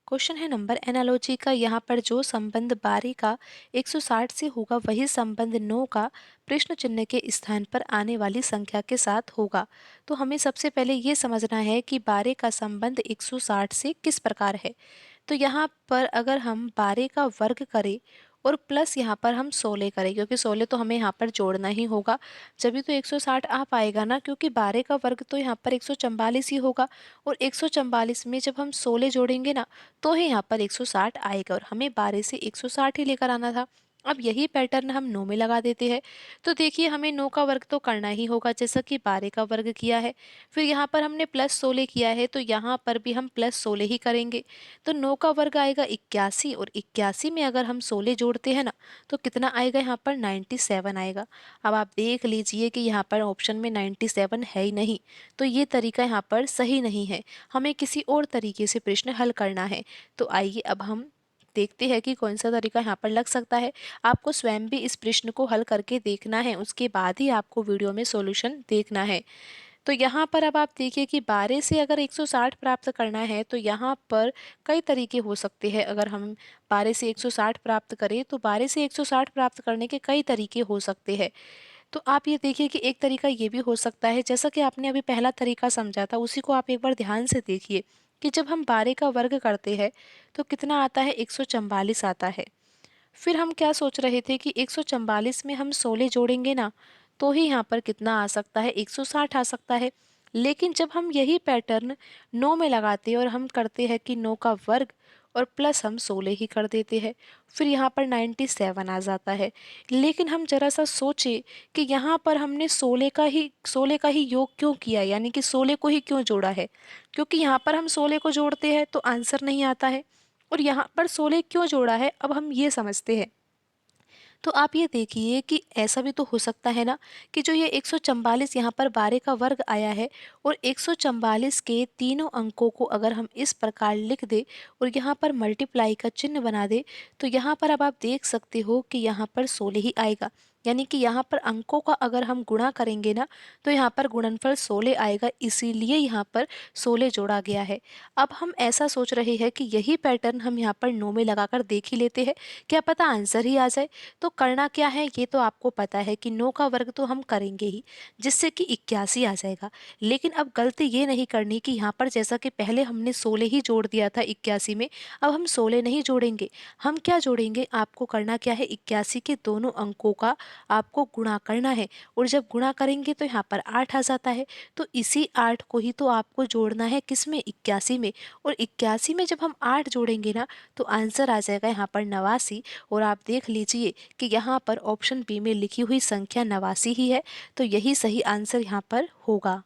Question है number analogy का। यहाँ पर जो संबंध 12 का 160 से होगा वही संबंध 9 का प्रश्न चिन्ह के स्थान पर आने वाली संख्या के साथ होगा। तो हमें सबसे पहले ये समझना है कि 12 का संबंध 160 से किस प्रकार है। तो यहाँ पर अगर हम 12 का वर्ग करें और प्लस यहाँ पर हम 16 करें, क्योंकि 16 तो हमें यहाँ पर जोड़ना ही होगा, जभी तो 160 आ पाएगा ना, क्योंकि 12 का वर्ग तो यहाँ पर 144 ही होगा और 144 में जब हम 16 जोड़ेंगे ना तो ही यहाँ पर 160 आएगा और हमें 12 से 160 ही लेकर आना था। अब यही पैटर्न हम 9 में लगा देते हैं। तो देखिए हमें 9 का वर्ग तो करना ही होगा जैसा कि 12 का वर्ग किया है। फिर यहाँ पर हमने प्लस 16 किया है तो यहाँ पर भी हम प्लस 16 ही करेंगे। तो 9 का वर्ग आएगा 81 और 81 में अगर हम 16 जोड़ते हैं ना तो कितना आएगा, यहाँ पर 97 आएगा। अब आप देख लीजिए कि यहाँ पर ऑप्शन में 97 है ही नहीं, तो ये तरीका यहाँ पर सही नहीं है। हमें किसी और तरीके से प्रश्न हल करना है। तो आइए अब हम देखते हैं कि कौन सा तरीका यहाँ पर लग सकता है। आपको स्वयं भी इस प्रश्न को हल करके देखना है, उसके बाद ही आपको वीडियो में सॉल्यूशन देखना है। तो यहाँ पर अब आप देखिए कि 12 से अगर 160 प्राप्त करना है तो यहाँ पर कई तरीके हो सकते हैं। अगर हम 12 से 160 प्राप्त करें तो 12 से 160 प्राप्त करने के कई तरीके हो सकते हैं। तो आप ये देखिए कि एक तरीका ये भी हो सकता है, जैसा कि आपने अभी पहला तरीका समझा था उसी को आप एक बार ध्यान से देखिए कि जब हम 12 का वर्ग करते हैं तो कितना आता है, 144 आता है। फिर हम क्या सोच रहे थे कि 144 में हम 16 जोड़ेंगे ना तो ही यहाँ पर कितना आ सकता है, 160 आ सकता है। लेकिन जब हम यही पैटर्न 9 में लगाते हैं और हम करते हैं कि 9 का वर्ग और प्लस हम 16 ही कर देते हैं, फिर यहाँ पर 97 आ जाता है। लेकिन हम जरा सा सोचे कि यहाँ पर हमने 16 का ही योग क्यों किया, यानी कि 16 को ही क्यों जोड़ा है, क्योंकि यहाँ पर हम 16 को जोड़ते हैं तो आंसर नहीं आता है और यहाँ पर 16 क्यों जोड़ा है अब हम ये समझते हैं। तो आप ये देखिए कि ऐसा भी तो हो सकता है ना कि जो ये 144 यहाँ पर 12 का वर्ग आया है और 144 के तीनों अंकों को अगर हम इस प्रकार लिख दे और यहाँ पर मल्टीप्लाई का चिन्ह बना दे तो यहाँ पर अब आप देख सकते हो कि यहाँ पर 16 ही आएगा। यानी कि यहाँ पर अंकों का अगर हम गुणा करेंगे ना तो यहाँ पर गुणनफल 16 आएगा, इसीलिए यहाँ पर 16 जोड़ा गया है। अब हम ऐसा सोच रहे हैं कि यही पैटर्न हम यहाँ पर 9 में लगाकर देख ही लेते हैं, क्या पता आंसर ही आ जाए। तो करना क्या है ये तो आपको पता है कि 9 का वर्ग तो हम करेंगे ही, जिससे कि 81 आ जाएगा। लेकिन अब गलती ये नहीं करनी कि यहाँ पर जैसा कि पहले हमने 16 ही जोड़ दिया था 81 में, अब हम 16 नहीं जोड़ेंगे। हम क्या जोड़ेंगे, आपको करना क्या है, 81 के दोनों अंकों का आपको गुणा करना है और जब गुणा करेंगे तो यहाँ पर 8 आ जाता है। तो इसी 8 को ही तो आपको जोड़ना है किसमें, 81 में। और 81 में जब हम 8 जोड़ेंगे ना तो आंसर आ जाएगा यहाँ पर 89। और आप देख लीजिए कि यहाँ पर ऑप्शन बी में लिखी हुई संख्या 89 ही है, तो यही सही आंसर यहाँ पर होगा।